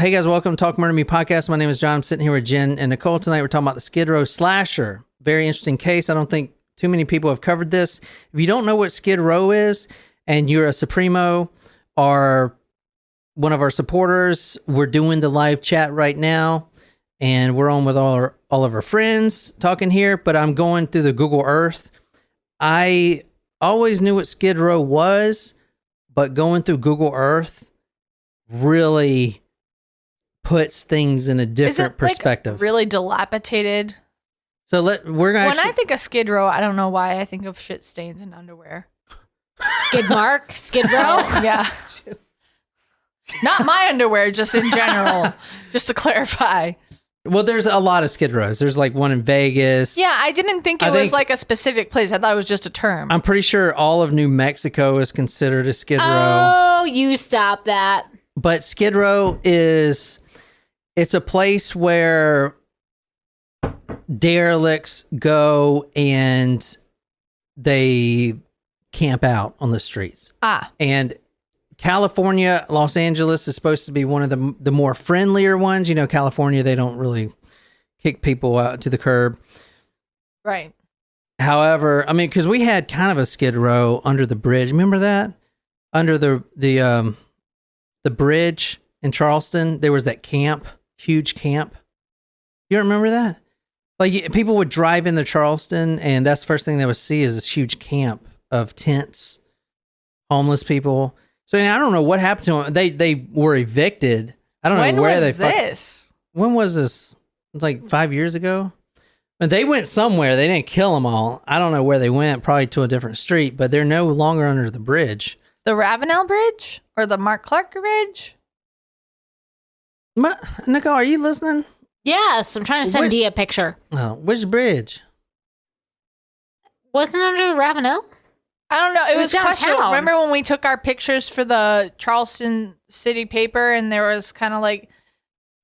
Hey guys, welcome to Talk Murder Me podcast. My name is John. I'm sitting here with Jen and Nicole tonight. We're talking about the Skid Row slasher. Very interesting case. I don't think too many people have covered this. If you don't know what Skid Row is and you're a Supremo or one of our supporters, we're doing the live chat right now and we're on with all of our friends talking here, but I'm going through the Google Earth. I always knew what Skid Row was, but going through Google Earth really puts things in a different perspective. Like really dilapidated. So we're gonna. When I think of Skid Row, I don't know why I think of shit stains and underwear. Skid mark, Skid Row. Yeah. Not my underwear, just in general. Just to clarify. Well, there's a lot of Skid Rows. There's like one in Vegas. Yeah, I didn't think it was like a specific place. I thought it was just a term. I'm pretty sure all of New Mexico is considered a Skid Row. Oh, you stop that. But Skid Row it's a place where derelicts go and they camp out on the streets. And California, Los Angeles is supposed to be one of the more friendlier ones. You know, California, they don't really kick people out to the curb. Right. However, I mean, because we had kind of a Skid Row under the bridge. Remember that? Under the bridge in Charleston, there was that camp, huge camp. You don't remember that? Like, people would drive into Charleston, and that's the first thing they would see is this huge camp of tents, homeless people. So I don't know what happened to them. They were evicted. I don't know where they. When was this? It was like 5 years ago. And they went somewhere. They didn't kill them all. I don't know where they went. Probably to a different street. But they're no longer under the bridge. The Ravenel Bridge or the Mark Clark Bridge? Nicole, are you listening? Yes, I'm trying to send Dee a picture. Oh, which bridge? Wasn't it under the Ravenel? I don't know. It was downtown. Remember when we took our pictures for the Charleston City paper and there was kind of like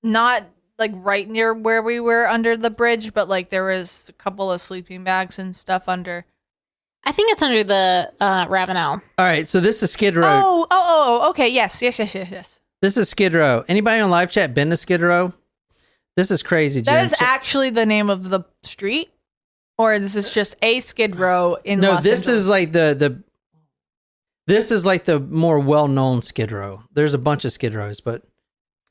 not like right near where we were under the bridge, but like there was a couple of sleeping bags and stuff under. I think it's under the Ravenel. All right, so this is Skid Row. Oh, okay. Yes. This is Skid Row. Anybody on live chat been to Skid Row? This is crazy, Jen. That is actually the name of the street? Or this is just a Skid Row in Los Angeles? No, this is like this is like the more well-known Skid Row. There's a bunch of Skid Rows, but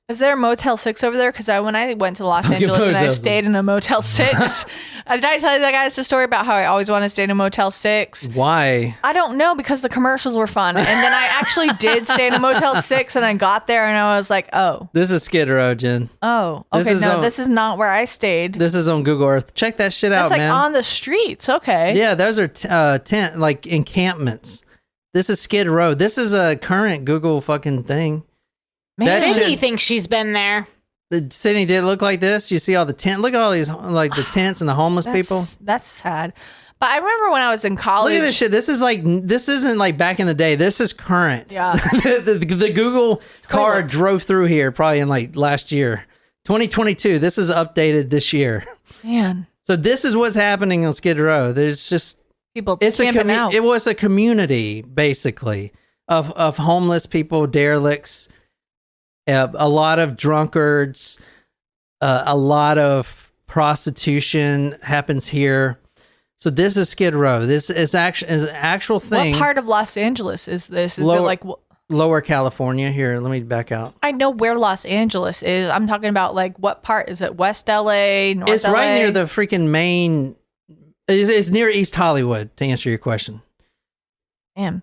is there a Motel 6 over there? Because when I went to Los Angeles and I stayed in a Motel 6, did I tell you that guys the story about how I always want to stay in a Motel 6? Why? I don't know, because the commercials were fun. And then I actually did stay in a Motel 6 and I got there and I was like, oh. This is Skid Row, Jen. Oh, okay. This is not where I stayed. This is on Google Earth. Check that shit out, man. It's like on the streets. Okay. Yeah, those are tent, like encampments. This is Skid Row. This is a current Google fucking thing. Sydney thinks she's been there. Sydney did look like this. You see all the tent. Look at all these, like the tents and the homeless people. That's sad. But I remember when I was in college. Look at this shit. This isn't like back in the day. This is current. Yeah. the Google car drove through here probably in like last year, 2022. This is updated this year. Man. So this is what's happening on Skid Row. There's just people camping out. It was a community basically of homeless people, derelicts. A lot of drunkards, a lot of prostitution happens here. So this is Skid Row. This is an actual thing. What part of Los Angeles is this? Is lower, it like Lower California? Here, let me back out. I know where Los Angeles is. I'm talking about like what part? Is it West LA, North LA? It's right near the freaking main. It's near East Hollywood. To answer your question. Damn.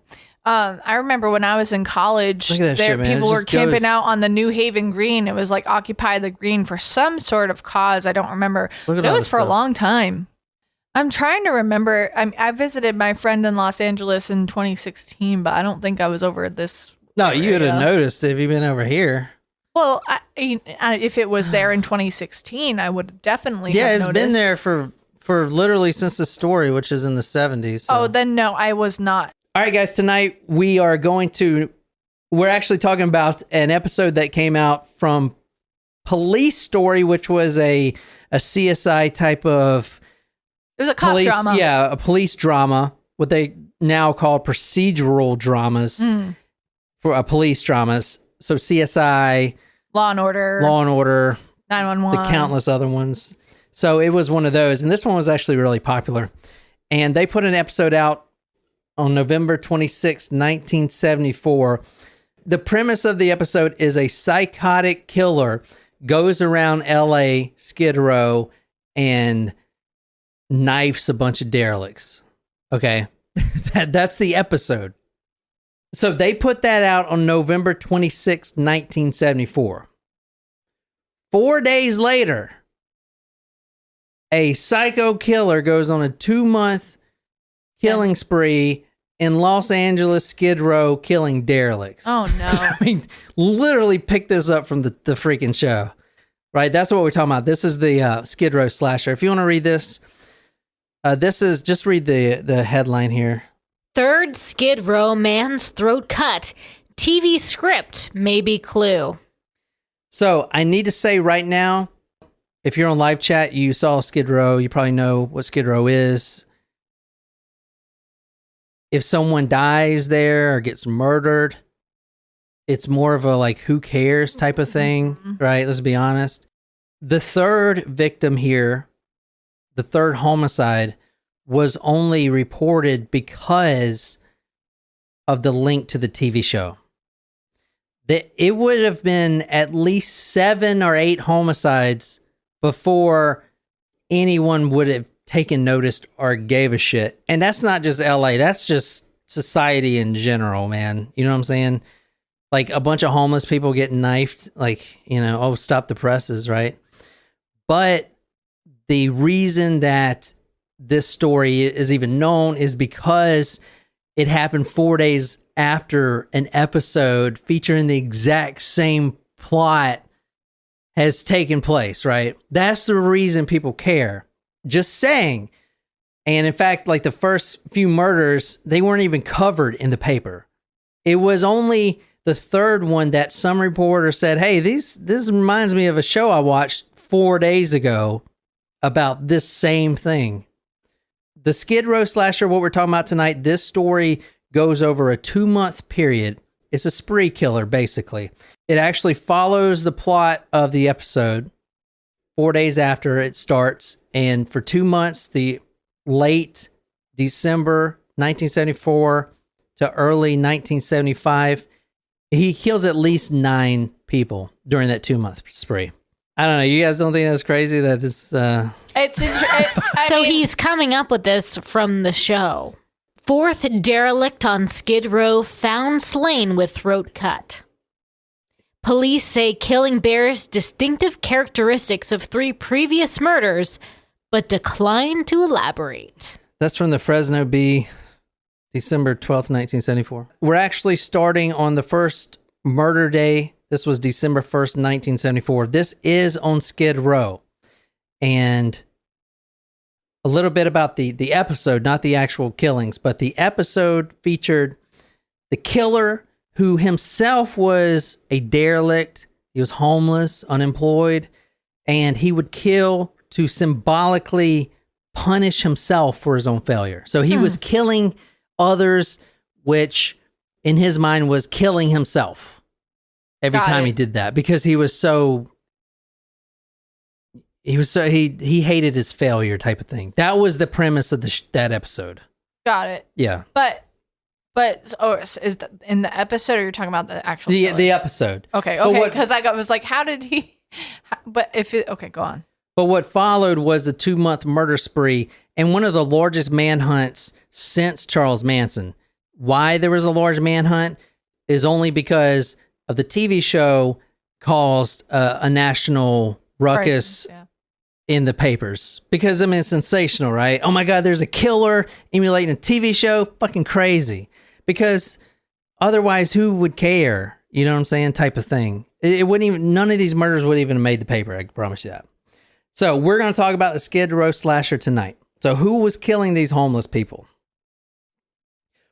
I remember when I was in college, people were camping out on the New Haven Green. It was like Occupy the Green for some sort of cause. I don't remember. It was for a long time. I'm trying to remember. I visited my friend in Los Angeles in 2016, but I don't think I was over this. No, you would have noticed if you'd been over here. Well, if it was there in 2016, I would definitely have noticed. Been there for literally since the story, which is in the 70s. So. Oh, then no, I was not. All right, guys, tonight we're actually talking about an episode that came out from Police Story, which was a CSI type of... It was a cop drama. Yeah, a police drama, what they now call procedural dramas for police dramas. So CSI, Law and Order, 911, the countless other ones. So it was one of those, and this one was actually really popular. And they put an episode out on November 26, 1974. The premise of the episode is a psychotic killer goes around LA, Skid Row, and knifes a bunch of derelicts. Okay, that's the episode. So they put that out on November 26, 1974. 4 days later, a psycho killer goes on a 2-month killing spree in Los Angeles, Skid Row, killing derelicts. Oh, no. I mean, literally pick this up from the freaking show. Right? That's what we're talking about. This is the Skid Row slasher. If you want to read this, just read the headline here. Third Skid Row man's throat cut. TV script, maybe clue. So I need to say right now, if you're on live chat, you saw Skid Row, you probably know what Skid Row is. If someone dies there or gets murdered, it's more of a like, who cares type of thing, right? Let's be honest. The third victim here, the third homicide, was only reported because of the link to the TV show. It would have been at least 7 or 8 homicides before anyone would have taken notice or gave a shit. And that's not just LA, that's just society in general, man. You know what I'm saying? Like a bunch of homeless people getting knifed, like, you know, oh, stop the presses, right? But the reason that this story is even known is because it happened 4 days after an episode featuring the exact same plot has taken place, right? That's the reason people care. Just saying. And in fact, like the first few murders, they weren't even covered in the paper. It was only the third one that some reporter said, hey, this reminds me of a show I watched 4 days ago about this same thing. The Skid Row slasher, what we're talking about tonight, this story goes over a 2-month period. It's a spree killer, basically. It actually follows the plot of the episode 4 days after it starts. And for 2 months, the late December 1974 to early 1975, he kills at least 9 people during that 2-month spree. I don't know. You guys don't think that's crazy? That it's he's coming up with this from the show. 4th derelict on Skid Row found slain with throat cut. Police say killing bears distinctive characteristics of 3 previous murders, but decline to elaborate. That's from the Fresno Bee, December 12th, 1974. We're actually starting on the first murder day. This was December 1st, 1974. This is on Skid Row. And a little bit about the episode, not the actual killings, but the episode featured the killer who himself was a derelict. He was homeless, unemployed, and he would kill to symbolically punish himself for his own failure. So he was killing others, which in his mind was killing himself every time he did that, because he hated his failure type of thing. That was the premise of that episode. Got it. Yeah. But is that in the episode, or you're talking about the actual the episode? Okay, because I was like, how did he? Okay, go on. But what followed was the 2-month murder spree and one of the largest manhunts since Charles Manson. Why there was a large manhunt is only because of the TV show caused a national ruckus in the papers. Because, I mean, it's sensational, right? Oh my God, there's a killer emulating a TV show. Fucking crazy. Because otherwise, who would care? You know what I'm saying? Type of thing. It wouldn't even, none of these murders would even have made the paper. I can promise you that. So we're going to talk about the Skid Row slasher tonight. So who was killing these homeless people?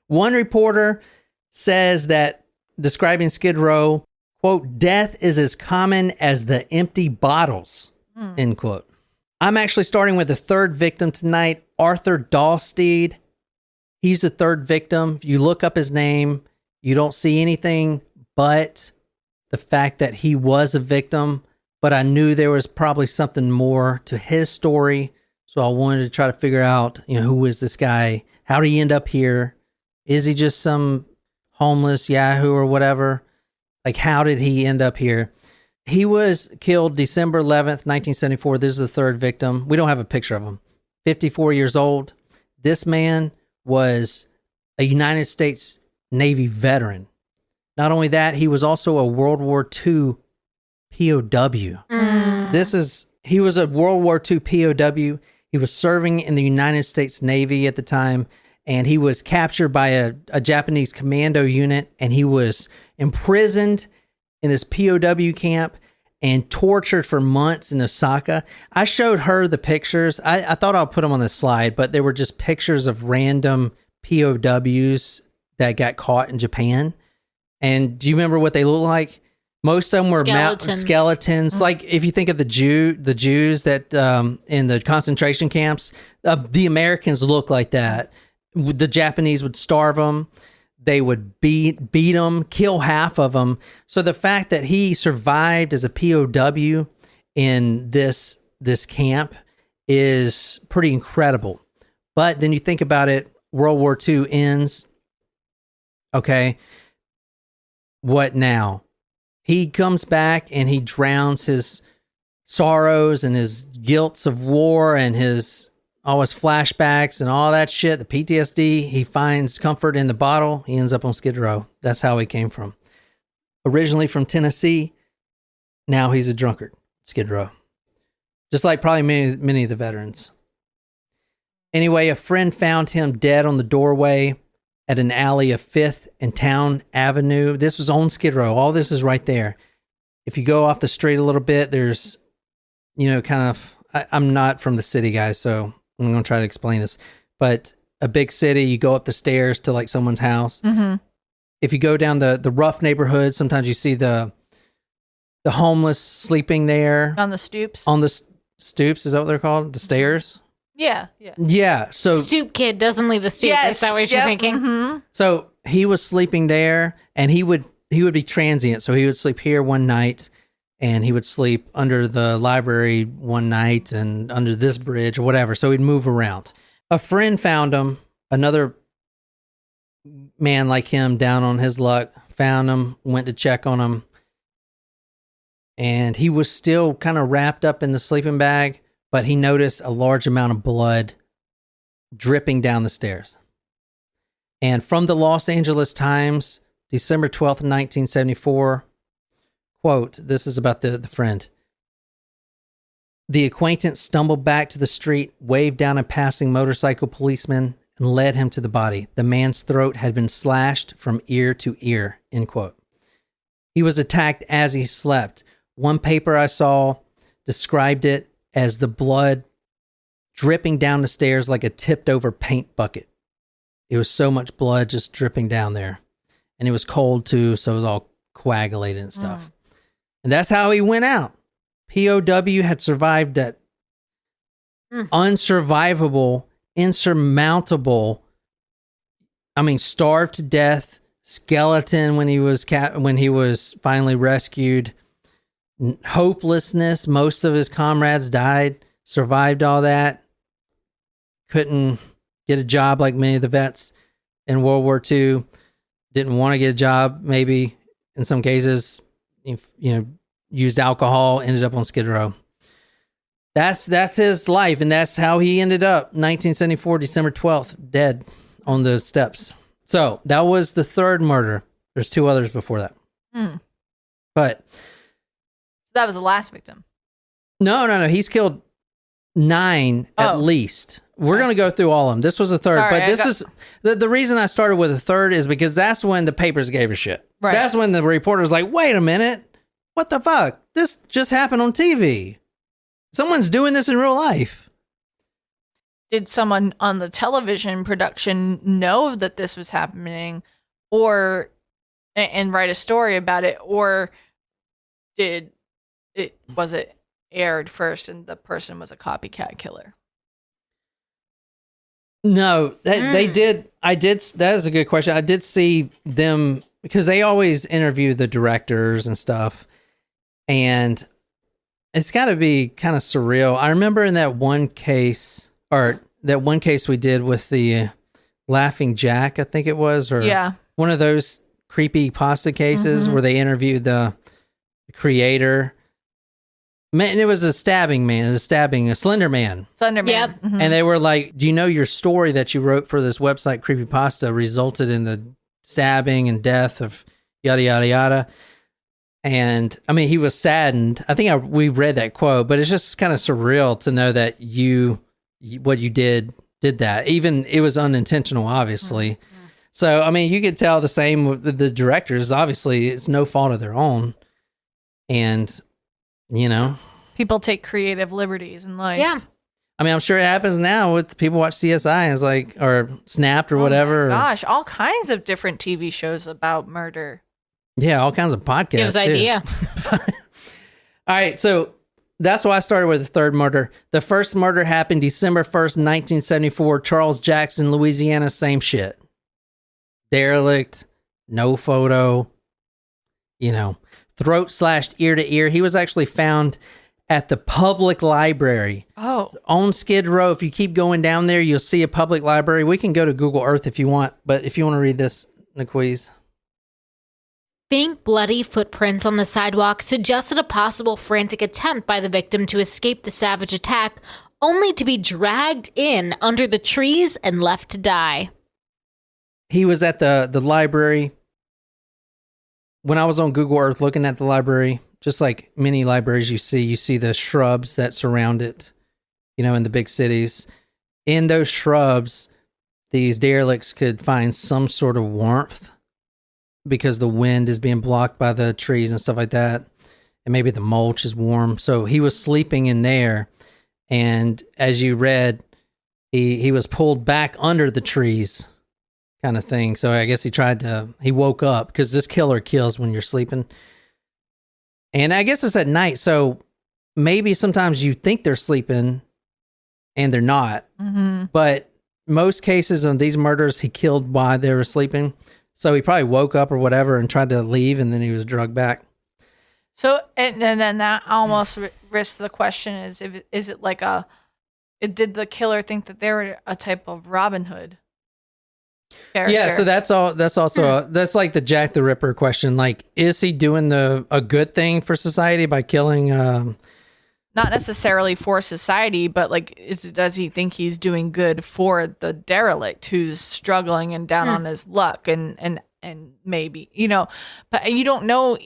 One reporter says that, describing Skid Row, quote, death is as common as the empty bottles, end quote. I'm actually starting with the third victim tonight, Arthur Dahlsteed. He's the third victim. You look up his name, you don't see anything but the fact that he was a victim, but I knew there was probably something more to his story. So I wanted to try to figure out, who is this guy? How did he end up here? Is he just some homeless Yahoo or whatever? Like, how did he end up here? He was killed December 11th, 1974. This is the third victim. We don't have a picture of him. 54 years old. This man was a United States Navy veteran. Not only that, he was also a World War II POW. He was a World War II POW. He was serving in the United States Navy at the time, and he was captured by a Japanese commando unit, and he was imprisoned in this POW camp and tortured for months in Osaka. I showed her the pictures. I thought I'll put them on the slide, but they were just pictures of random POWs that got caught in Japan. And do you remember what they look like? Most of them were skeletons. Like if you think of the Jews that in the concentration camps, the Americans look like that. The Japanese would starve them. They would beat them, kill half of them. So the fact that he survived as a POW in this camp is pretty incredible. But then you think about it, World War II ends. Okay, what now? He comes back and he drowns his sorrows and his guilts of war and all his flashbacks and all that shit, the PTSD. He finds comfort in the bottle. He ends up on Skid Row. That's how he came from. Originally from Tennessee, now he's a drunkard. Skid Row. Just like probably many of the veterans. Anyway, a friend found him dead on the doorway at an alley of 5th and Town Avenue. This was on Skid Row. All this is right there. If you go off the street a little bit, there's, I'm not from the city, guys, so I'm going to try to explain this. But a big city, you go up the stairs to like someone's house. Mm-hmm. If you go down the rough neighborhood, sometimes you see the homeless sleeping there. On the stoops? On the stoops, is that what they're called? The stairs? Yeah. Yeah. So stoop kid doesn't leave the stoop. Yes, is that what you're thinking? Mm-hmm. So he was sleeping there, and he would be transient. So he would sleep here one night, and he would sleep under the library one night, and under this bridge or whatever. So he'd move around. A friend found him. Another man like him, down on his luck, found him. Went to check on him, and he was still kind of wrapped up in the sleeping bag. But he noticed a large amount of blood dripping down the stairs. And from the Los Angeles Times, December 12th, 1974, quote, this is about the friend. The acquaintance stumbled back to the street, waved down a passing motorcycle policeman, and led him to the body. The man's throat had been slashed from ear to ear, end quote. He was attacked as he slept. One paper I saw described it as the blood dripping down the stairs like a tipped over paint bucket. It was so much blood just dripping down there. And it was cold too, so it was all coagulated and stuff. And that's how he went out. POW had survived that unsurvivable, insurmountable, starved to death, skeleton when he was finally rescued. Hopelessness. Most of his comrades died, survived all that. Couldn't get a job like many of the vets in World War II. Didn't want to get a job, maybe in some cases, used alcohol, ended up on Skid Row. That's his life, and that's how he ended up 1974, December 12th, dead on the steps. So that was the third murder. There's 2 others before that. But that was the last victim. No. He's killed 9 at least. We're going to go through all of them. This was the third. Sorry, but this is the reason I started with the third is because that's when the papers gave a shit. Right. That's when the reporter was like, wait a minute. What the fuck? This just happened on TV. Someone's doing this in real life. Did someone on the television production know that this was happening and write a story about it? Or was it aired first and the person was a copycat killer? No, they did. That is a good question. I did see them because they always interview the directors and stuff, and it's got to be kind of surreal. I remember in that one case we did with the Laughing Jack, I think it was, or one of those creepy pasta cases where they interviewed the creator. Man, it was a Slender Man. Slender Man. Yep. Mm-hmm. And they were like, do you know your story that you wrote for this website, Creepypasta, resulted in the stabbing and death of yada, yada, yada. And I mean, he was saddened. I think we read that quote, but it's just kind of surreal to know that what you did that. Even it was unintentional, obviously. Mm-hmm. So, I mean, you could tell the same with the directors. Obviously, it's no fault of their own. And, you know, people take creative liberties in life. Yeah. I mean, I'm sure it happens now with people watch CSI and it's like, or Snapped or whatever. Gosh, all kinds of different TV shows about murder. Yeah, all kinds of podcasts. Give us idea. All right, so that's why I started with the third murder. The first murder happened December 1st, 1974, Charles Jackson, Louisiana, same shit. Derelict, no photo, throat slashed ear to ear. He was actually found at the public library. Oh. On Skid Row. If you keep going down there, you'll see a public library. We can go to Google Earth if you want, but if you want to read this, Naquiz. Faint, bloody footprints on the sidewalk suggested a possible frantic attempt by the victim to escape the savage attack, only to be dragged in under the trees and left to die. He was at the library. When I was on Google Earth looking at the library, just like many libraries you see the shrubs that surround it, in the big cities. In those shrubs, these derelicts could find some sort of warmth because the wind is being blocked by the trees and stuff like that. And maybe the mulch is warm. So he was sleeping in there. And as you read, he was pulled back under the trees kind of thing. So I guess he woke up because this killer kills when you're sleeping. And I guess it's at night. So maybe sometimes you think they're sleeping and they're not. Mm-hmm. But most cases of these murders, he killed while they were sleeping. So he probably woke up or whatever and tried to leave, and then he was drugged back. So, and then that almost risks the question is it like did the killer think that they were a type of Robin Hood character? Yeah, so that's also that's like the Jack the Ripper question. Like, is he doing a good thing for society by killing? Not necessarily for society, but like, does he think he's doing good for the derelict who's struggling and down on his luck and maybe, but you don't know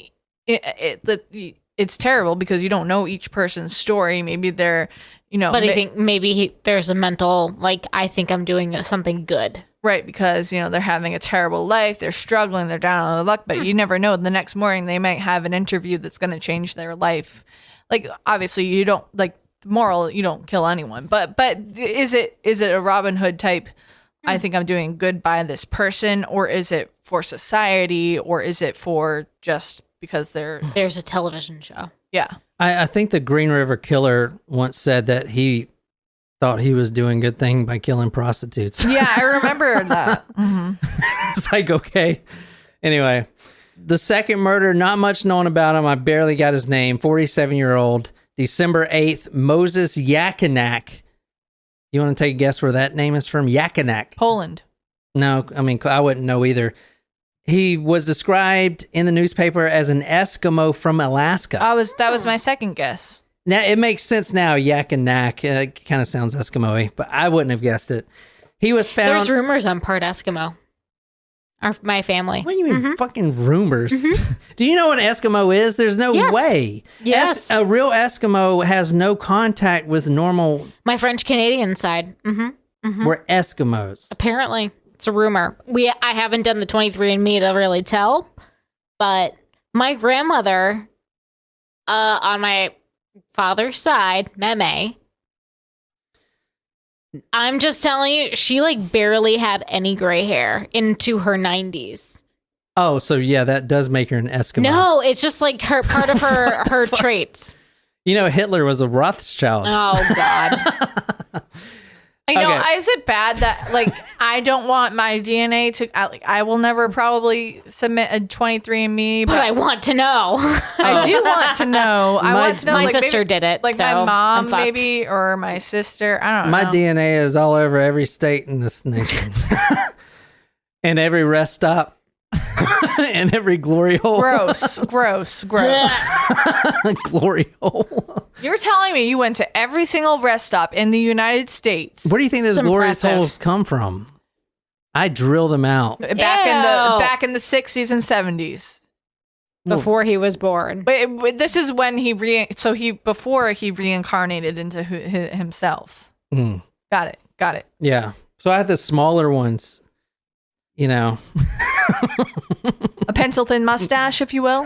it's terrible because you don't know each person's story. Maybe they're, but I think maybe there's a mental, like, I think I'm doing something good. Right, because, they're having a terrible life, they're struggling, they're down on their luck, but you never know. The next morning they might have an interview that's going to change their life. Like, obviously, you don't, like, moral, you don't kill anyone. But is it a Robin Hood type, I think I'm doing good by this person, or is it for society, or is it for just because there's a television show? Yeah. I think the Green River Killer once said that he thought he was doing a good thing by killing prostitutes. Yeah, I remember that. Mm-hmm. It's like, okay. Anyway. The second murder, not much known about him. I barely got his name. 47-year-old, December 8th, Moses Yakinak. You want to take a guess where that name is from? Yakinak. Poland. No, I mean, I wouldn't know either. He was described in the newspaper as an Eskimo from Alaska. That was my second guess. Now, it makes sense now, Yakinak. It kind of sounds Eskimo-y, but I wouldn't have guessed it. He was found... There's rumors I'm part Eskimo. My family. What do you mean fucking rumors? Mm-hmm. Do you know what an Eskimo is? There's no way. Yes. A real Eskimo has no contact with normal... My French Canadian side. Mm-hmm. Mm-hmm. We're Eskimos. Apparently. It's a rumor. I haven't done the 23andMe to really tell, but my grandmother, on my father's side, Meme, I'm just telling you, she like barely had any gray hair into her 90s. Oh, so yeah, that does make her an Eskimo. No, it's just like part of her traits. Hitler was a Rothschild. Oh, God. I know. Is it bad that like I don't want my DNA to? I will never probably submit a 23andMe, but I want to know. I do want to know. I want to know. My like, sister maybe, did it. Like so my mom, maybe, or my sister. I don't know. My DNA is all over every state in this nation, and every rest stop. And every glory hole. Gross. Glory hole. You're telling me you went to every single rest stop in the United States. Where do you think those glorious holes come from? I drill them out. Back in the 60s and 70s. Before he was born. But this is when before he reincarnated into himself. Mm. Got it. Yeah. So I had the smaller ones, you know. A pencil thin mustache, if you will.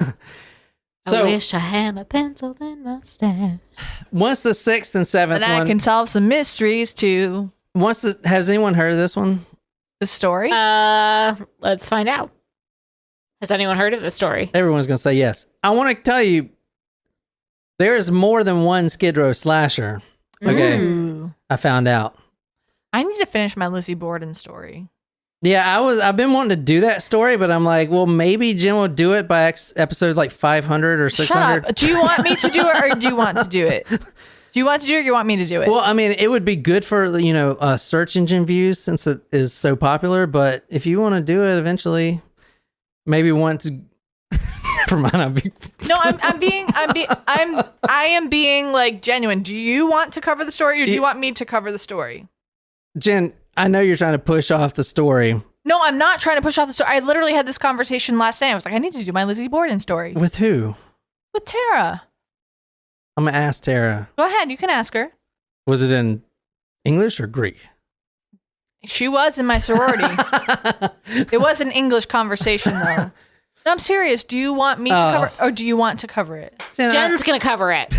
I wish I had a pencil thin mustache. Once the 6th and 7th and I can solve some mysteries too. Has anyone heard of this one? The story? Let's find out. Has anyone heard of the story? Everyone's gonna say yes. I want to tell you, there is more than one Skid Row slasher. Okay, Ooh. I found out. I need to finish my Lizzie Borden story. Yeah, I've been wanting to do that story, but I'm like, well, maybe Jen will do it by episode like 500 or 600. Shut up. Do you want me to do it, or do you want to do it? Do you want to do it, or you want me to do it? Well, I mean, it would be good for, search engine views since it is so popular, but if you want to do it eventually, maybe once... Never mind. I am being like genuine. Do you want to cover the story, or do you want me to cover the story? Jen, I know you're trying to push off the story. No, I'm not trying to push off the story. I literally had this conversation last night. I was like, I need to do my Lizzie Borden story. With who? With Tara. I'm going to ask Tara. Go ahead. You can ask her. Was it in English or Greek? She was in my sorority. It was an English conversation, though. No, I'm serious. Do you want me to cover or do you want to cover it? Jen's going to cover it.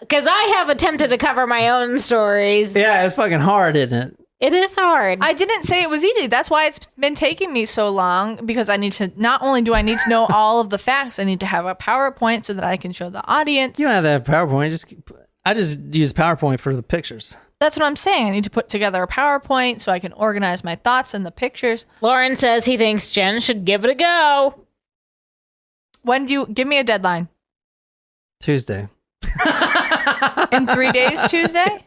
Because I have attempted to cover my own stories. Yeah, it's fucking hard, isn't it? It is hard. I didn't say it was easy. That's why it's been taking me so long, because I need to, not only do I need to know all of the facts, I need to have a PowerPoint so that I can show the audience. You don't have to have PowerPoint. I just use PowerPoint for the pictures. That's what I'm saying. I need to put together a PowerPoint so I can organize my thoughts and the pictures. Lauren says he thinks Jen should give it a go. When do you give me a deadline? Tuesday. In 3 days, Tuesday?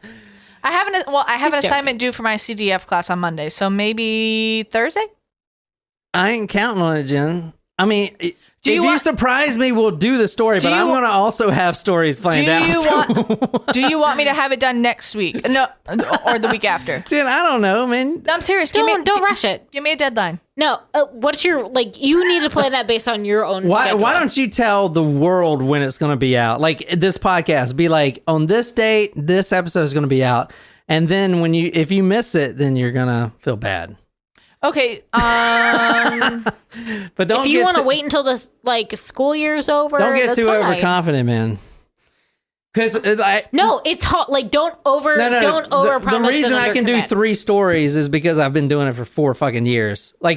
I have an assignment due for my CDF class on Monday, so maybe Thursday? I ain't counting on it, Jen. I mean, if you surprise me, we'll do the story, but I'm going to also have stories planned out. Do you want me to have it done next week? No, or the week after? Jen, I don't know, man. No, I'm serious. Don't rush it. Give me a deadline. No, what's your, you need to plan that based on your own schedule. Why don't you tell the world when it's going to be out? Like this podcast, be like, on this date, this episode is going to be out. And then if you miss it, then you're going to feel bad. Okay. But don't. If you want to wait until the school year's over, don't get too overconfident, man. Because no, it's hot. Don't over. No. Don't over promise. The reason I can do 3 stories is because I've been doing it for 4 fucking years. I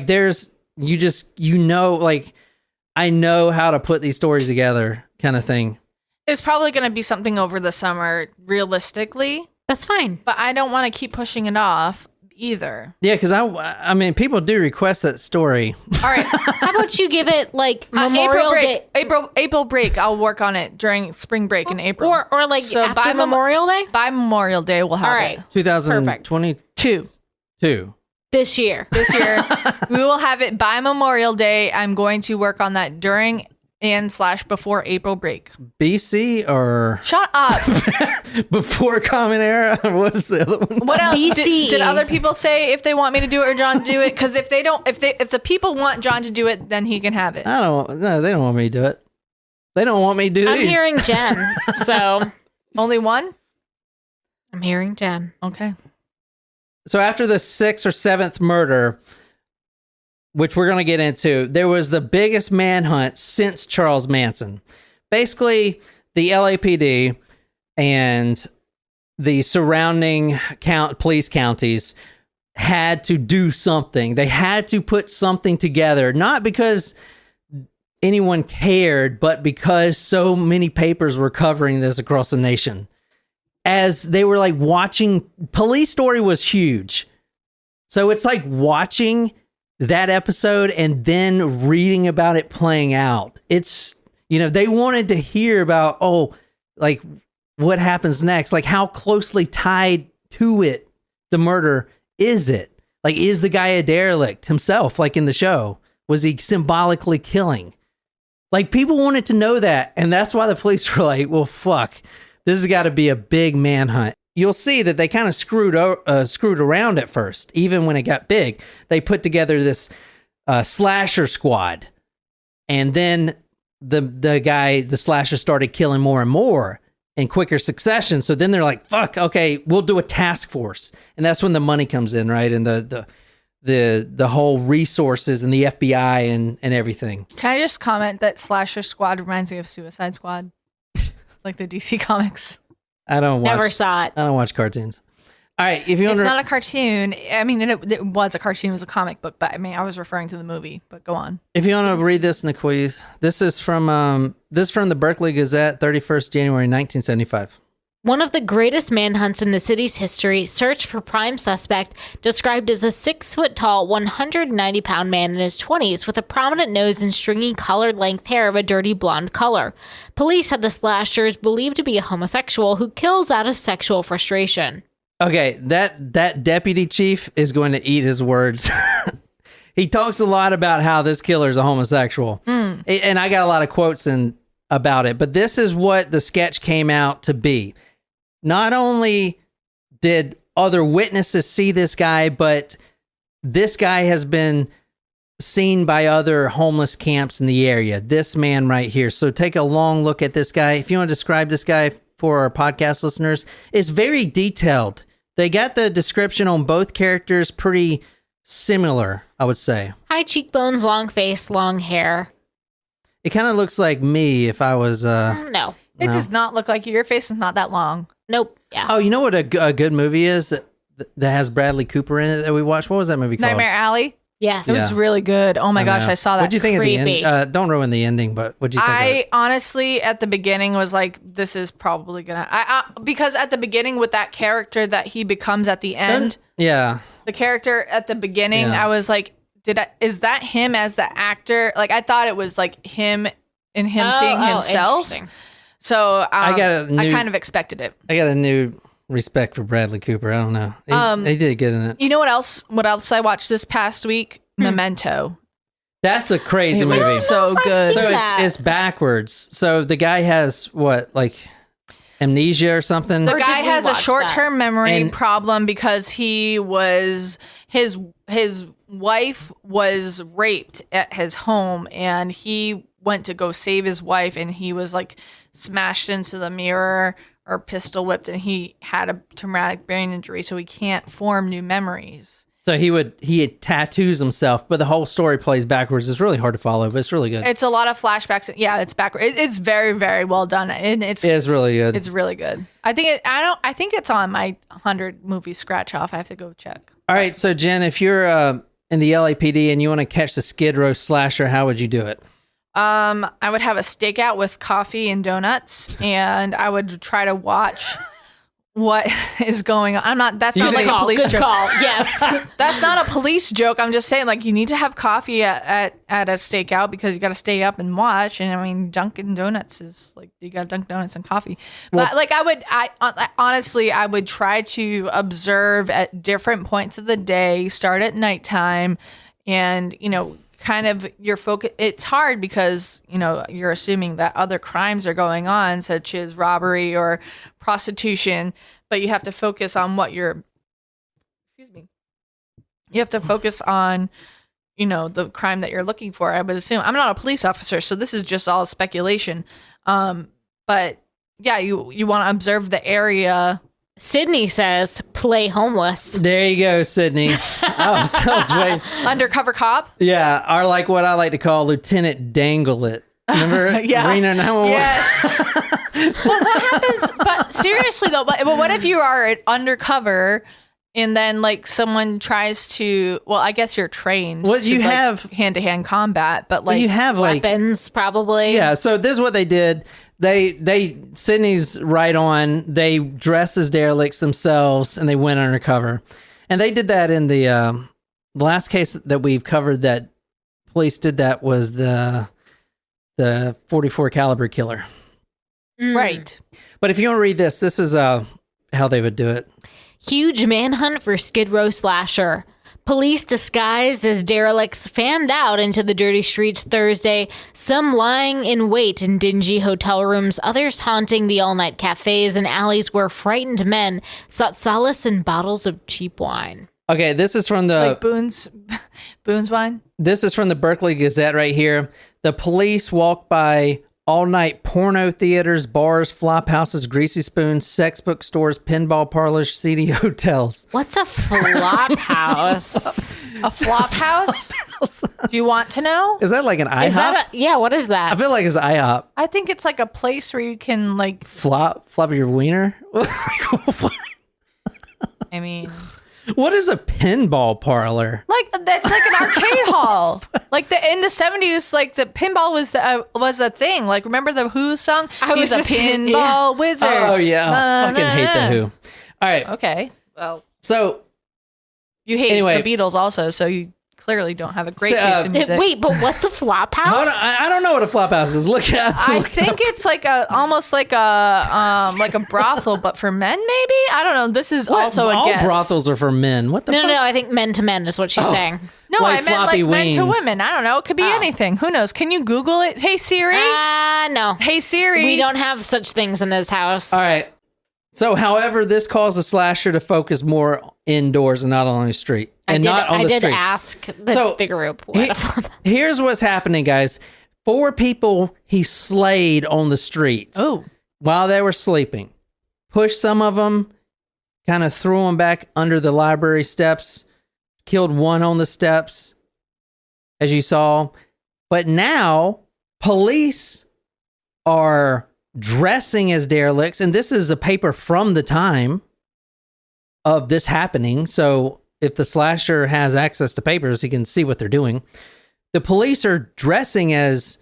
know how to put these stories together, kind of thing. It's probably going to be something over the summer, realistically. That's fine, but I don't want to keep pushing it off either. Yeah, because I mean, people do request that story. All right, how about you give it Memorial Day? April break. I'll work on it during spring break in April, or after by Memorial Day. By Memorial Day, we'll have it. 2022. This year, we will have it by Memorial Day. I'm going to work on that during / before April break. BC or shut up. Before Common Era. What is the other one? What else? BC. Did other people say if they want me to do it or John to do it? Because if the people want John to do it, then he can have it. They don't want me to do it. They don't want me to do I'm hearing Jen. So only one. I'm hearing Jen. Okay. So after the 6th or 7th murder, which we're going to get into, there was the biggest manhunt since Charles Manson. Basically, the LAPD and the surrounding police counties had to do something. They had to put something together, not because anyone cared, but because so many papers were covering this across the nation. as they were like watching. Police Story was huge. So it's like watching that episode and then reading about it playing out. It's, they wanted to hear about, like what happens next, like how closely tied to it, the murder is it? Like, is the guy a derelict himself, like in the show? Was he symbolically killing? Like, people wanted to know that. And that's why the police were like, well, fuck, this has got to be a big manhunt. You'll see that they kind of screwed around at first. Even when it got big, they put together this slasher squad. And then the slasher started killing more and more in quicker succession. So then they're like, fuck, okay, we'll do a task force. And that's when the money comes in, right? And the whole resources and the FBI and everything. Can I just comment that Slasher Squad reminds me of Suicide Squad? Like the DC comics. Never saw it. I don't watch cartoons. All right, if you it's not a cartoon. I mean, it was a cartoon. It was a comic book, but I mean, I was referring to the movie. But go on. If you want to read this, Nicoise, this is from the Berkeley Gazette, 31st January 1975. One of the greatest manhunts in the city's history, search for prime suspect, described as a 6-foot-tall, 190-pound man in his 20s with a prominent nose and stringy collar-length hair of a dirty blonde color. Police had the slasher believed to be a homosexual who kills out of sexual frustration. Okay, that deputy chief is going to eat his words. He talks a lot about how this killer is a homosexual. And I got a lot of quotes about it, but this is what the sketch came out to be. Not only did other witnesses see this guy, but this guy has been seen by other homeless camps in the area. This man right here. So take a long look at this guy. If you want to describe this guy for our podcast listeners, it's very detailed. They got the description on both characters pretty similar, I would say. High cheekbones, long face, long hair. It kind of looks like me if I was... No. It does not look like you. Your face is not that long. Nope. Yeah. Oh, you know what a good movie is that has Bradley Cooper in it that we watched? What was that movie called? Nightmare Alley? Yes. It was really good. Oh my gosh, I saw that. What'd you think of the end? Don't ruin the ending, but what'd you think of it? Honestly, at the beginning was like, this is probably gonna... because at the beginning with that character that he becomes at the end... Yeah. The character at the beginning, I was like, is that him as the actor? Like, I thought it was like him and him seeing himself. So I kind of expected it. I got a new respect for Bradley Cooper. I don't know. He did good in it. You know what else? What else I watched this past week? Memento. That's a crazy movie. So good. So it's backwards. So the guy has what, like amnesia or something? The guy has a short-term memory problem because his wife was raped at his home, and he went to go save his wife, and he was like smashed into the mirror or pistol whipped, and he had a traumatic brain injury, so he can't form new memories. So he tattoos himself, but the whole story plays backwards. It's really hard to follow, but it's really good. It's a lot of flashbacks. Yeah, it's backward. It's very, very well done, and it's really good. It's really good. I think it's on my 100 movie scratch off. I have to go check. All right, so Jen, if you're in the LAPD and you want to catch the Skid Row slasher, how would you do it? I would have a stakeout with coffee and donuts, and I would try to watch what is going on. That's not like a police joke. Call. Yes. That's not a police joke. I'm just saying, like, you need to have coffee at a stakeout because you got to stay up and watch. And I mean, Dunkin' Donuts is like, you got to dunk donuts and coffee. But like, honestly, I would try to observe at different points of the day, start at nighttime, and, kind of your focus. It's hard because you're assuming that other crimes are going on, such as robbery or prostitution, but you have to focus on you have to focus on the crime that you're looking for. I would assume. I'm not a police officer, so this is just all speculation, but yeah, you want to observe the area. Sydney says, play homeless. There you go, Sydney. I was waiting. Undercover cop? Yeah, or like what I like to call Lieutenant Dangle It. Remember? Yeah. Reno 911? Yes. Well, what happens? But seriously, though, but what if you are undercover and then like someone tries to, well, I guess you're trained to have hand-to-hand combat, but like you have weapons, probably. Yeah, so this is what they did. Sydney's right on. They dress as derelicts themselves and they went undercover. And they did that in the last case that we've covered that police did that was the 44 caliber killer. Right. But if you want to read this is how they would do it. Huge manhunt for Skid Row slasher. Police disguised as derelicts fanned out into the dirty streets Thursday, some lying in wait in dingy hotel rooms, others haunting the all-night cafes and alleys where frightened men sought solace in bottles of cheap wine. Okay, this is from the... Like Boone's wine? This is from the Berkeley Gazette right here. The police walked by all-night porno theaters, bars, flop houses, greasy spoons, sex bookstores, pinball parlors, seedy hotels. What's a flop house? A flop house? Do you want to know? Is that like an IHOP? Yeah, what is that? I feel like it's IHOP. I think it's like a place where you can like... Flop your wiener? I mean... What is a pinball parlor? Like that's like an arcade hall. Like in the 70s, like the pinball was a thing. Like remember the Who song? He's a pinball wizard. Oh yeah, I fucking hate the Who. All right. Okay. Well, so you hate the Beatles also, so you clearly don't have a great taste in music. Wait, but what's a flop house? I don't know what a flop house is. Look it up. I think it's like almost like a brothel, but for men, maybe. I don't know. This is also a guess. All brothels are for men. What the fuck? No. I think men to men is what she's saying. No, like I meant like men to women. I don't know. It could be anything. Who knows? Can you Google it? Hey Siri. No. Hey Siri. We don't have such things in this house. All right. So, however, this caused the slasher to focus more indoors and not on the street. And not on the streets. I did ask the bigger group. Here's what's happening, guys. 4 people he slayed on the streets while they were sleeping. Pushed some of them, kind of threw them back under the library steps, killed one on the steps, as you saw. But now, police are dressing as derelicts, and this is a paper from the time of this happening, so if the slasher has access to papers, he can see what they're doing. The police are dressing as,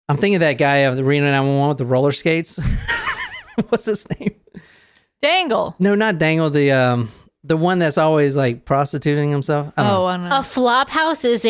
I'm thinking of that guy of the Reno 911 with the roller skates. What's his name? Dangle. No, not Dangle. The one that's always like prostituting himself. I don't know. A flop house is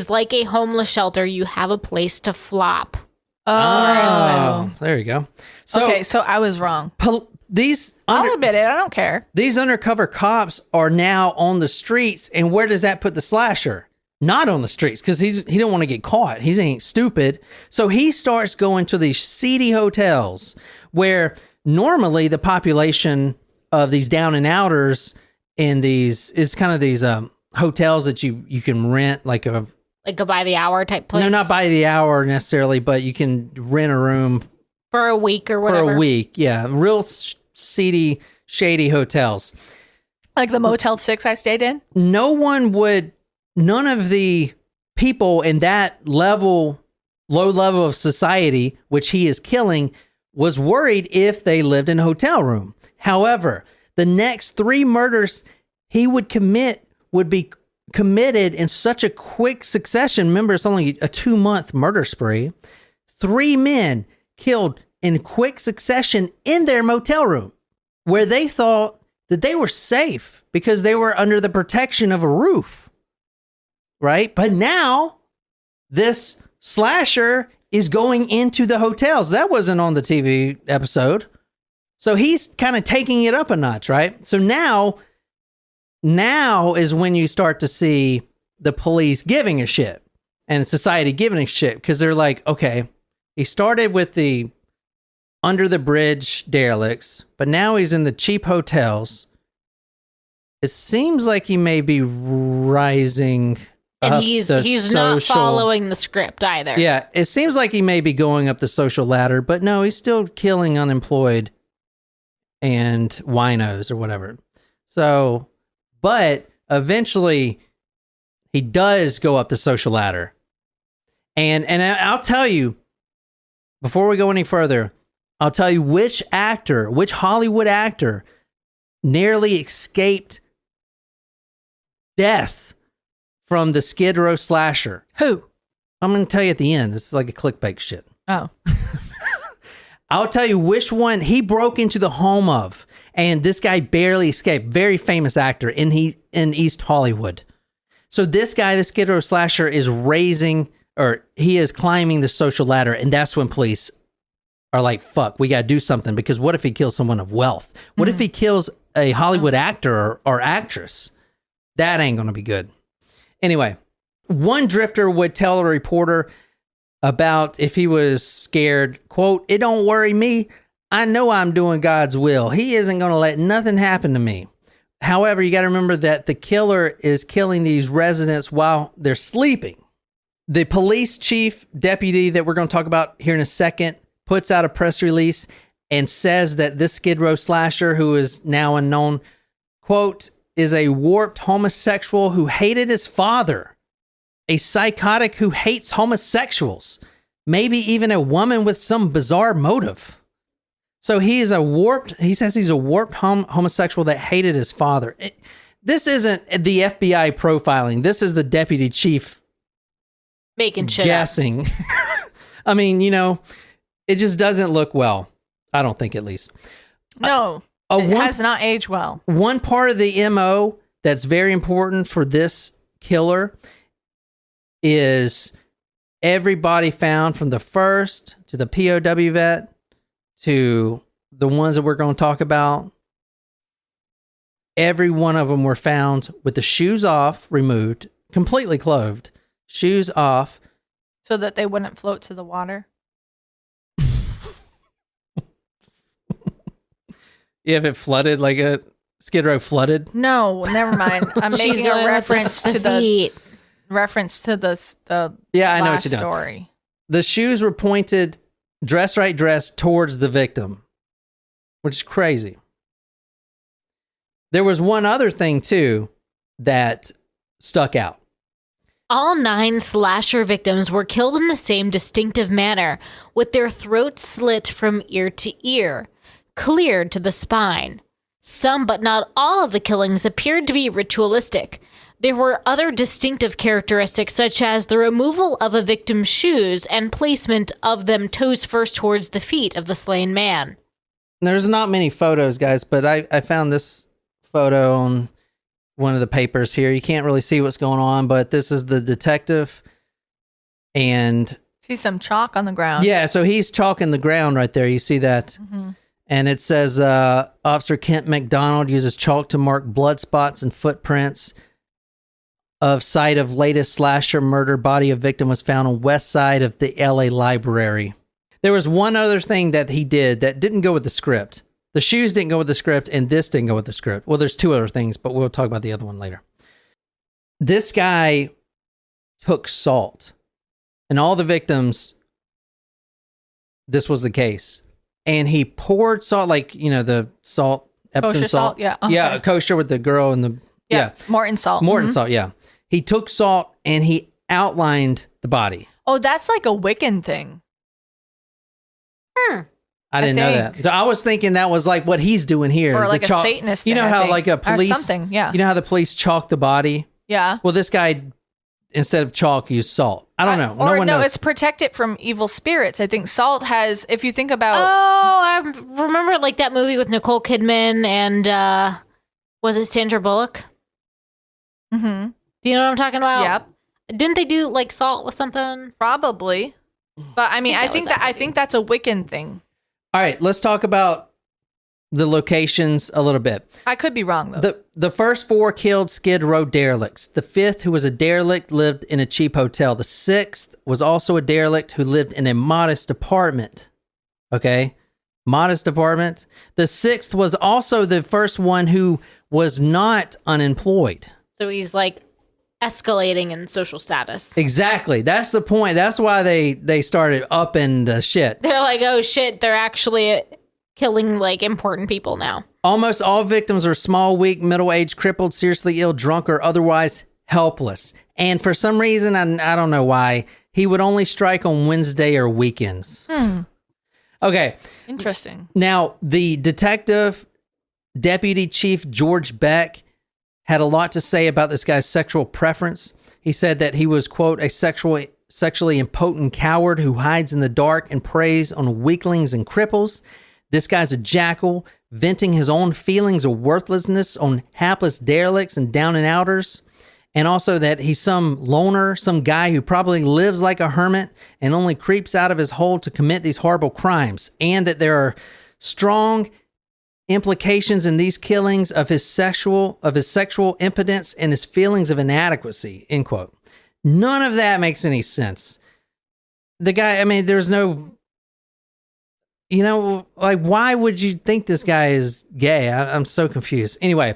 like a homeless shelter. You have a place to flop. Oh, there you go. So, okay, so I was wrong. I'll admit it. I don't care. These undercover cops are now on the streets, and where does that put the slasher? Not on the streets, because he don't want to get caught. He ain't stupid. So he starts going to these seedy hotels where normally the population of these down and outers in these is kind of these hotels that you can rent like a by the hour type place? No, not by the hour necessarily, but you can rent a room for a week or whatever. For a week, yeah. Real seedy, shady hotels. Like the Motel 6 I stayed in? None of the people in that low level of society, which he is killing, was worried if they lived in a hotel room. However, the next 3 murders he would commit would be committed in such a quick succession. Remember, it's only a 2-month murder spree. 3 men killed in quick succession in their motel room where they thought that they were safe because they were under the protection of a roof, right? But now this slasher is going into the hotels. That wasn't on the TV episode. So he's kind of taking it up a notch, right? So now is when you start to see the police giving a shit and society giving a shit, because they're like, okay, he started with the under the bridge derelicts, but now he's in the cheap hotels. It seems like he may be rising and up he's social, not following the script either. Yeah, it seems like he may be going up the social ladder, but no, he's still killing unemployed and winos or whatever. So, but eventually he does go up the social ladder. And I'll tell you, before we go any further, I'll tell you which Hollywood actor nearly escaped death from the Skid Row slasher. Who? I'm going to tell you at the end. It's like a clickbait shit. Oh. I'll tell you which one he broke into the home of, and this guy barely escaped. Very famous actor in East Hollywood. So this guy, the Skid Row slasher, is he is climbing the social ladder, and that's when police are like, fuck, we gotta do something, because what if he kills someone of wealth? What if he kills a Hollywood actor or actress? That ain't gonna be good. Anyway, one drifter would tell a reporter about if he was scared, quote, "It don't worry me. I know I'm doing God's will. He isn't going to let nothing happen to me." However, you got to remember that the killer is killing these residents while they're sleeping. The police chief deputy that we're going to talk about here in a second puts out a press release and says that this Skid Row slasher, who is now unknown, quote, is a warped homosexual who hated his father. A psychotic who hates homosexuals, maybe even a woman with some bizarre motive. So he says he's a warped homosexual that hated his father. This isn't the FBI profiling. This is the deputy chief making shit guessing. Up. I mean, it just doesn't look well. I don't think, at least. No, it has not aged well. One part of the MO that's very important for this killer is everybody found, from the first to the POW vet to the ones that we're going to talk about. Every one of them were found with the shoes off, removed, completely clothed, shoes off. So that they wouldn't float to the water? Yeah, if it flooded, like a Skid Row flooded? No, never mind. I'm making a reference to the yeah, I know what you're story. The shoes were pointed dress towards the victim, which is crazy. There was one other thing too that stuck out. All 9 slasher victims were killed in the same distinctive manner, with their throats slit from ear to ear, cleared to the spine. Some, but not all, of the killings appeared to be ritualistic. There were other distinctive characteristics, such as the removal of a victim's shoes and placement of them toes first towards the feet of the slain man. There's not many photos, guys, but I found this photo on one of the papers here. You can't really see what's going on, but this is the detective, and see some chalk on the ground. Yeah, so he's chalking the ground right there. You see that? Mm-hmm. And it says, Officer Kent McDonald uses chalk to mark blood spots and footprints of site of latest slasher murder. Body of victim was found on west side of the LA library. There was one other thing that he did that didn't go with the script. The shoes didn't go with the script, and this didn't go with the script. Well, there's 2 other things, but we'll talk about the other one later. This guy took salt, and all the victims, this was the case. And he poured salt, like, the salt, Epsom kosher salt. Yeah. Okay. Yeah, kosher with the girl and the... Yeah. Morton salt. Morton salt, yeah. He took salt and he outlined the body. Oh, that's like a Wiccan thing. I didn't know that. So I was thinking that was like what he's doing here. Or like a Satanist thing, You know how like a police... Or something, yeah. You know how the police chalk the body? Yeah. Well, this guy, instead of chalk, used salt. I don't know. No one knows. It's protect it from evil spirits. I think salt has, if you think about... Oh, I remember like that movie with Nicole Kidman and, was it Sandra Bullock? Mm-hmm. Do you know what I'm talking about? Yep. Didn't they do like salt with something? Probably. But I mean, I think that's a Wiccan thing. All right, let's talk about the locations a little bit. I could be wrong, though. The first 4 killed Skid Row derelicts. The 5th, who was a derelict, lived in a cheap hotel. The 6th was also a derelict who lived in a modest apartment. Okay? Modest apartment. The 6th was also the first one who was not unemployed. So he's like escalating in social status. Exactly. That's the point. That's why they started upping the shit. They're like, oh shit, they're actually killing like important people now. Almost all victims are small, weak, middle-aged, crippled, seriously ill, drunk, or otherwise helpless. And for some reason, I don't know why, he would only strike on Wednesday or weekends. Okay. Interesting. Now, the detective, Deputy Chief George Beck, had a lot to say about this guy's sexual preference. He said that he was, quote, a sexually impotent coward who hides in the dark and preys on weaklings and cripples. This guy's a jackal, venting his own feelings of worthlessness on hapless derelicts and down and outers. And also that he's some loner, some guy who probably lives like a hermit and only creeps out of his hole to commit these horrible crimes. And that there are strong implications in these killings of his sexual impotence and his feelings of inadequacy, end quote. None of that makes any sense. The guy, I mean, there's no, like, why would you think this guy is gay? I'm so confused. Anyway,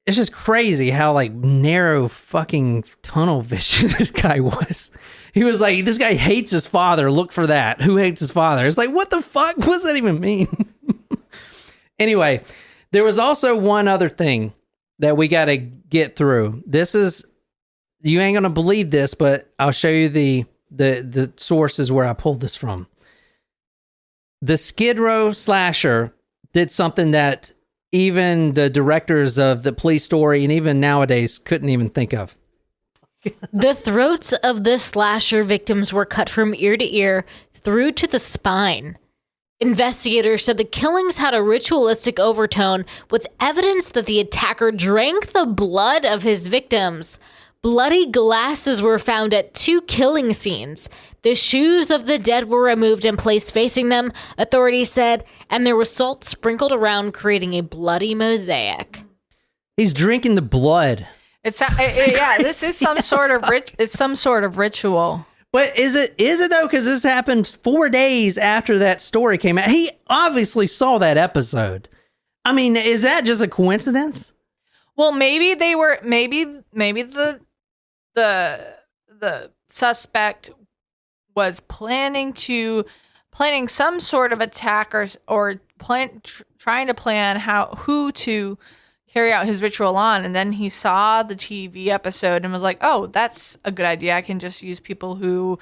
it's just crazy how, like, narrow fucking tunnel vision this guy was. He was like, this guy hates his father. Look for that. Who hates his father? It's like, what the fuck? What does that even mean? Anyway, there was also one other thing that we got to get through. This is, you ain't going to believe this, but I'll show you the sources where I pulled this from. The Skid Row slasher did something that even the directors of the Police Story and even nowadays couldn't even think of. The throats of the slasher victims were cut from ear to ear through to the spine. Investigators said the killings had a ritualistic overtone with evidence that the attacker drank the blood of his victims. Bloody glasses were found at 2 killing scenes. The shoes of the dead were removed and placed facing them, authorities said, and there was salt sprinkled around, creating a bloody mosaic. He's drinking the blood. This is some sort of ritual. But is it though? Because this happened 4 days after that story came out. He obviously saw that episode. I mean, is that just a coincidence? Well, maybe they were. Maybe the suspect was planning some sort of attack or trying to plan who to carry out his ritual on, and then he saw the TV episode and was like, "Oh, that's a good idea. I can just use people who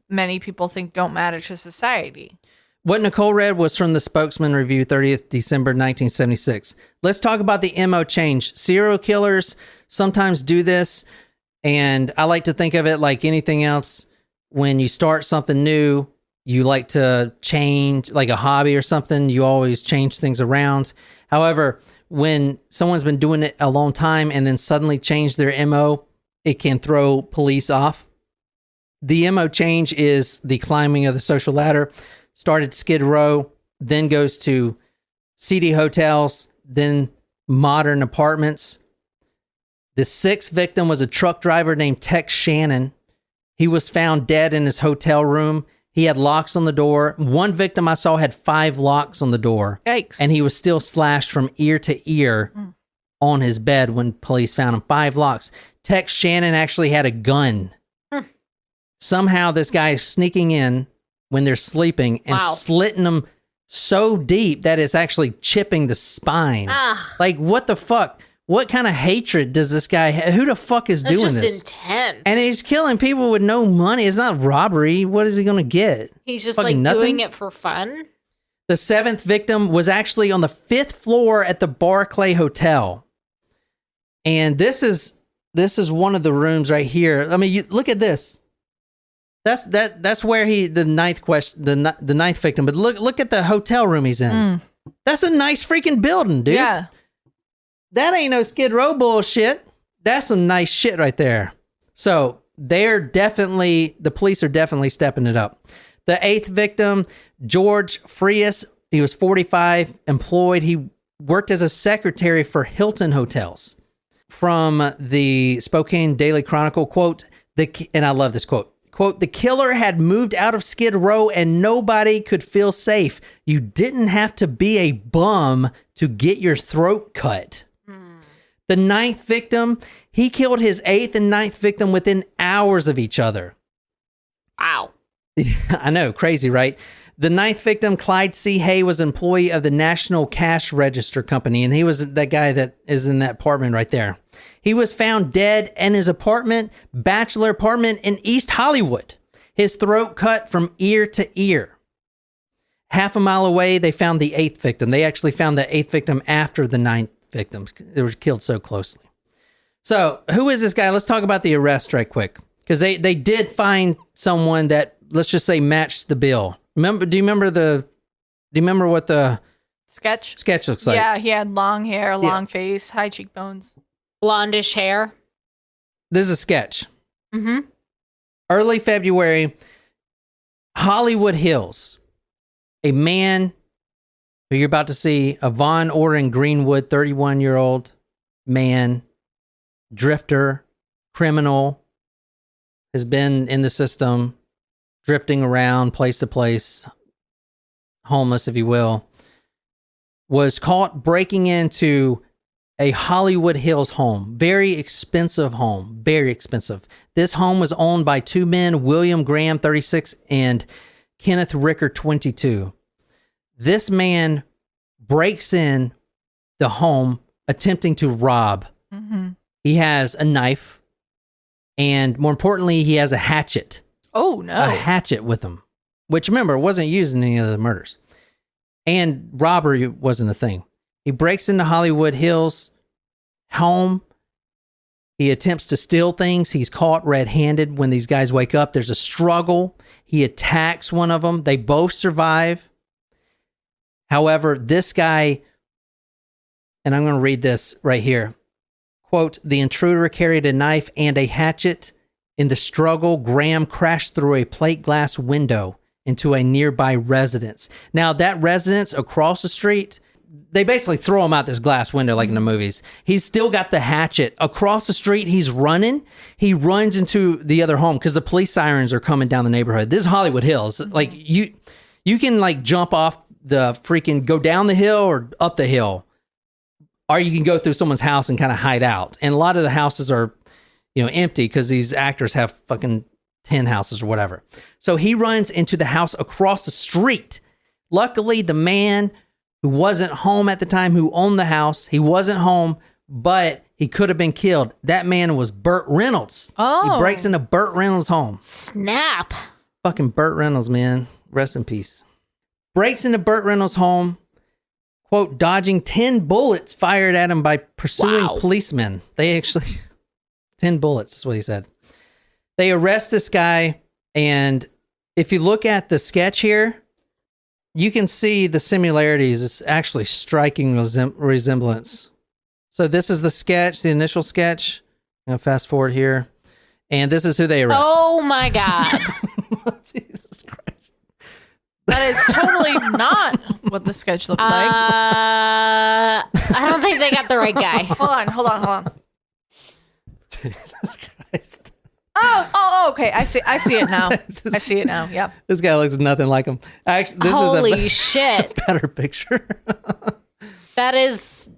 many people think don't matter to society." What Nicole read was from the Spokesman Review, 30th December 1976. Let's talk about the MO change. Serial killers sometimes do this, and I like to think of it like anything else. When you start something new, you like to change, like a hobby or something, you always change things around. However, when someone's been doing it a long time and then suddenly change their MO, it can throw police off. The MO change is the climbing of the social ladder. Started Skid Row, then goes to seedy hotels, then modern apartments. The 6th victim was a truck driver named Tex Shannon. He was found dead in his hotel room. He had locks on the door. One victim I saw had 5 locks on the door. Yikes. And he was still slashed from ear to ear on his bed when police found him. 5 locks. Tex Shannon actually had a gun. Somehow this guy is sneaking in when they're sleeping and slitting them so deep that it's actually chipping the spine. Like, what the fuck? What kind of hatred does this guy have? Who the fuck is doing this? That's just intense. And he's killing people with no money. It's not robbery. What is he going to get? He's just fucking like doing it for fun. The 7th victim was actually on the 5th floor at the Barclay Hotel. And this is one of the rooms right here. I mean, look at this. That's where the 9th victim. But look at the hotel room he's in. That's a nice freaking building, dude. Yeah. That ain't no Skid Row bullshit. That's some nice shit right there. So the police are definitely stepping it up. The 8th victim, George Frias, he was 45, employed. He worked as a secretary for Hilton Hotels. From the Spokane Daily Chronicle, quote, and I love this quote, "The killer had moved out of Skid Row and nobody could feel safe. You didn't have to be a bum to get your throat cut." The 9th victim, he killed his 8th and 9th victim within hours of each other. Wow. I know, crazy, right? The 9th victim, Clyde C. Hay, was an employee of the National Cash Register Company, and he was that guy that is in that apartment right there. He was found dead in his bachelor apartment in East Hollywood. His throat cut from ear to ear. Half a mile away, they found the 8th victim. They actually found the 8th victim after the 9th victim. They were killed so closely. So, who is this guy? Let's talk about the arrest right quick. because they did find someone that, let's just say, matched the bill. Do you remember what the sketch looks like? Yeah, he had long hair, long face, high cheekbones, blondish hair. This is a sketch. Mm-hmm. Early February, Hollywood Hills. A man who you're about to see, a Vaughn Orrin Greenwood, 31-year-old man, drifter, criminal, has been in the system, drifting around place to place, homeless, if you will, was caught breaking into a Hollywood Hills home. Very expensive home. Very expensive. This home was owned by two men, William Graham, 36, and Kenneth Ricker, 22. This man breaks in the home attempting to rob. Mm-hmm. He has a knife, and more importantly, he has a hatchet. Oh, no. A hatchet with him, which, remember, wasn't used in any of the murders. And robbery wasn't a thing. He breaks into Hollywood Hills home. He attempts to steal things. He's caught red-handed. When these guys wake up, there's a struggle. He attacks one of them. They both survive. However, this guy, and I'm going to read this right here. Quote, the intruder carried a knife and a hatchet. In the struggle, Graham crashed through a plate glass window into a nearby residence. Now, that residence across the street, they basically throw him out this glass window like in the movies. He's still got the hatchet. Across the street, he's running. He runs into the other home because the police sirens are coming down the neighborhood. This is Hollywood Hills. Like, you can, like, jump off the freaking, go down the hill or up the hill. Or you can go through someone's house and kind of hide out. And a lot of the houses are, empty because these actors have fucking 10 houses or whatever. So he runs into the house across the street. Luckily, the man who wasn't home at the time, who owned the house, he wasn't home, but he could have been killed. That man was Burt Reynolds. Oh. He breaks into Burt Reynolds' home. Snap. Fucking Burt Reynolds, man. Rest in peace. Breaks into Burt Reynolds' home, quote, dodging 10 bullets fired at him by pursuing policemen. They actually... 10 bullets is what he said. They arrest this guy, and if you look at the sketch here, you can see the similarities. It's actually striking resemblance. So this is the sketch, the initial sketch. I'm going to fast forward here. And this is who they arrest. Oh my God. Jesus Christ. That is totally not what the sketch looks like. I don't think they got the right guy. Hold on. Jesus Christ. Oh, okay. I see it now. I see it now. Yep. This guy looks nothing like him. Actually, this Holy is shit. better picture. That is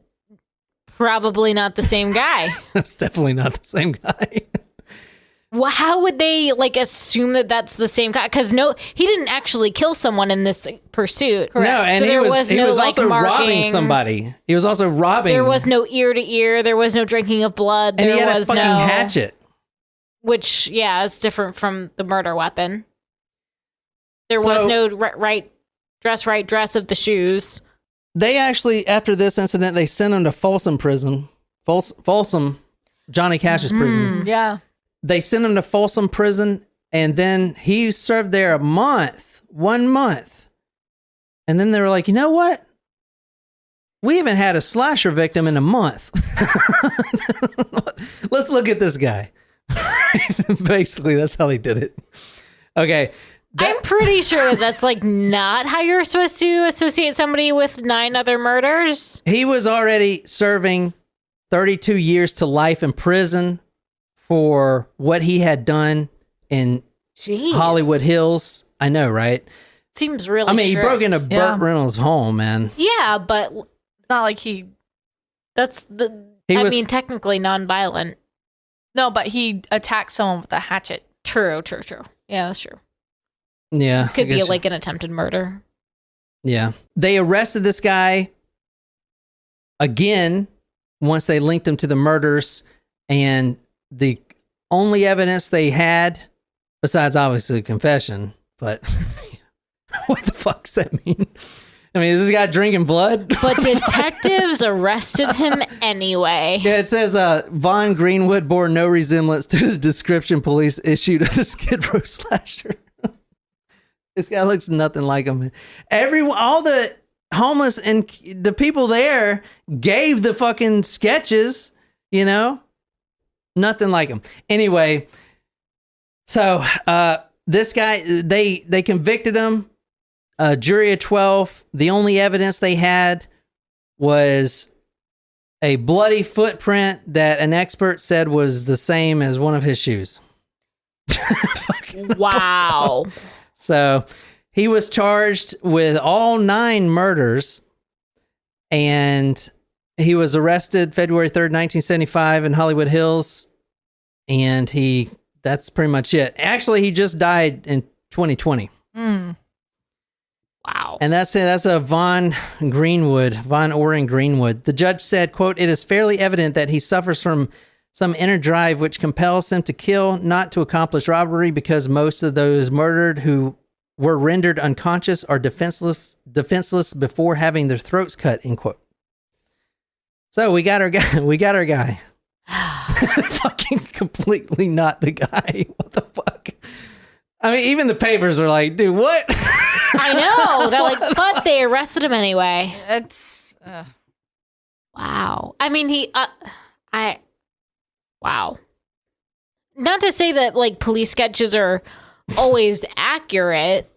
probably not the same guy. That's definitely not the same guy. Well, how would they assume that that's the same guy? Because he didn't actually kill someone in this pursuit. Correct. No, and so he was no also robbing somebody. He was also robbing. There was no ear to ear. There was no drinking of blood. And he had a fucking hatchet. Which, is different from the murder weapon. There was no dress of the shoes. They actually, after this incident, they sent him to Folsom Prison. Folsom, Johnny Cash's prison. Yeah. They sent him to Folsom Prison, and then he served there 1 month. And then they were like, you know what? We haven't had a slasher victim in a month. Let's look at this guy. Basically, that's how they did it. Okay. I'm pretty sure that's not how you're supposed to associate somebody with 9 other murders. He was already serving 32 years to life in prison for what he had done in Hollywood Hills. I know, right? Seems really he broke into Burt Reynolds' home, man. Yeah, but it's not like he... technically non-violent. No, but he attacked someone with a hatchet. True. Yeah, that's true. Yeah. Could be an attempted murder. Yeah. They arrested this guy again once they linked him to the murders, and the only evidence they had, besides obviously confession, but what the fuck does that mean? I mean, is this guy drinking blood? But detectives arrested him anyway. Yeah, it says Vaughn Greenwood bore no resemblance to the description police issued of the Skid Row slasher. This guy looks nothing like him. All the homeless and the people there gave the fucking sketches, nothing like him. Anyway, so this guy, they convicted him. A jury of 12. The only evidence they had was a bloody footprint that an expert said was the same as one of his shoes. Wow. So he was charged with all 9 murders, and he was arrested February 3rd, 1975 in Hollywood Hills. And that's pretty much it. Actually, he just died in 2020. Wow. And that's it. That's a Vaughn Orrin Greenwood. The judge said, quote, "It is fairly evident that he suffers from some inner drive which compels him to kill, not to accomplish robbery, because most of those murdered who were rendered unconscious are defenseless before having their throats cut," end quote. So we got our guy. Fucking completely not the guy. What the fuck? I mean, even the papers are like, dude, what? I know. They're like, but they arrested him anyway. It's wow. I mean, wow. Not to say that like police sketches are always accurate,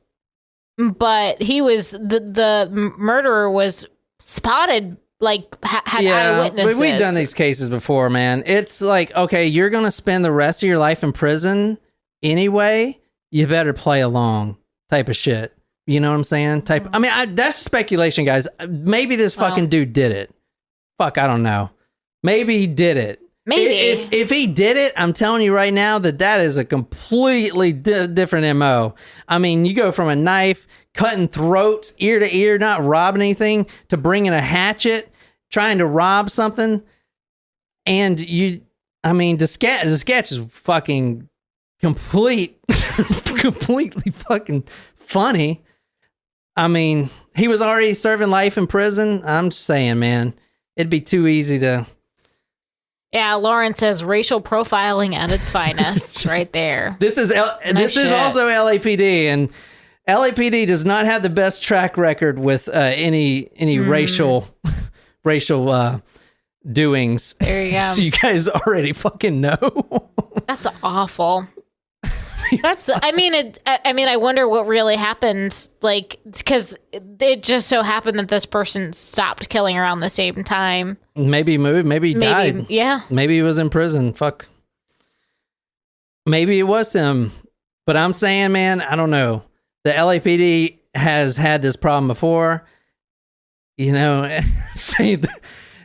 but the murderer was spotted. Like, had eyewitnesses. But we've done these cases before, man. It's like, okay, you're going to spend the rest of your life in prison anyway. You better play along type of shit. You know what I'm saying? I mean, that's speculation, guys. Maybe this fucking dude did it. Fuck, I don't know. Maybe he did it. Maybe. If he did it, I'm telling you right now that is a completely different MO. I mean, you go from a knife, cutting throats, ear to ear, not robbing anything, to bringing a hatchet, trying to rob something. And the sketch is fucking completely fucking funny. I mean, he was already serving life in prison. I'm just saying, man, it'd be too easy to... Yeah, Lauren says racial profiling at its finest right there. This is also LAPD, and LAPD does not have the best track record with any racial doings. There you go. So you guys already fucking know. That's awful. I wonder what really happened, like, because it just so happened that this person stopped killing around the same time. Maybe he moved, maybe he died. Yeah. Maybe he was in prison. Fuck. Maybe it was him. But I'm saying, man, I don't know. The LAPD has had this problem before.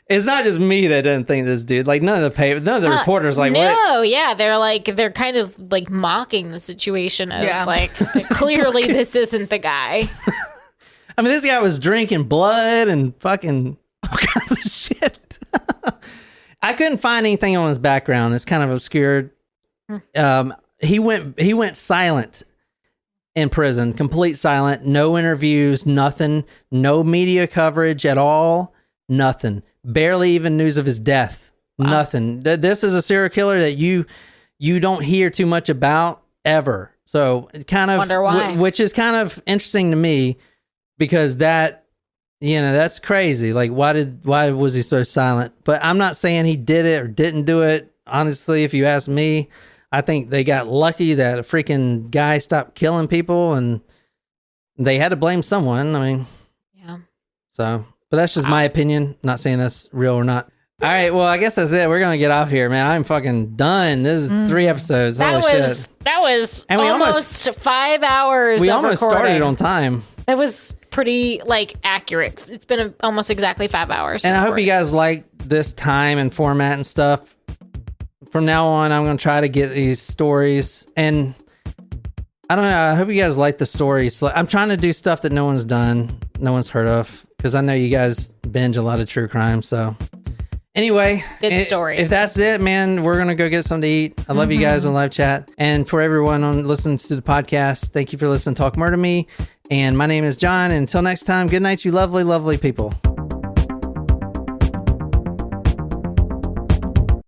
It's not just me that doesn't think this dude. Like, none of the reporters what? No, yeah, they're kind of like mocking the situation of like clearly this isn't the guy. I mean, this guy was drinking blood and fucking all kinds of shit. I couldn't find anything on his background. It's kind of obscured. He went silent in prison, complete silent, no interviews, nothing, no media coverage at all, nothing. Barely even news of his death. Wow. Nothing. This is a serial killer that you don't hear too much about ever. So kind of, wonder why. Which is kind of interesting to me, because that's crazy. Like, why was he so silent? But I'm not saying he did it or didn't do it. Honestly, if you ask me, I think they got lucky that a freaking guy stopped killing people, and they had to blame someone. I mean, yeah. So. But that's just my opinion. Not saying that's real or not. All right, well, I guess that's it. We're going to get off here, man. I'm fucking done. This is 3 episodes. Holy shit. That was almost 5 hours We of almost recording. started on time. That was pretty, accurate. It's been almost exactly 5 hours. And I hope you guys like this time and format and stuff. From now on, I'm going to try to get these stories. And I don't know. I hope you guys like the stories. I'm trying to do stuff that no one's done, no one's heard of. Because I know you guys binge a lot of true crime. So anyway, good stories. If that's it, man, we're going to go get something to eat. I love you guys on live chat. And for everyone on listening to the podcast, thank you for listening to Talk Murder Me. And my name is John. And until next time, good night, you lovely, lovely people.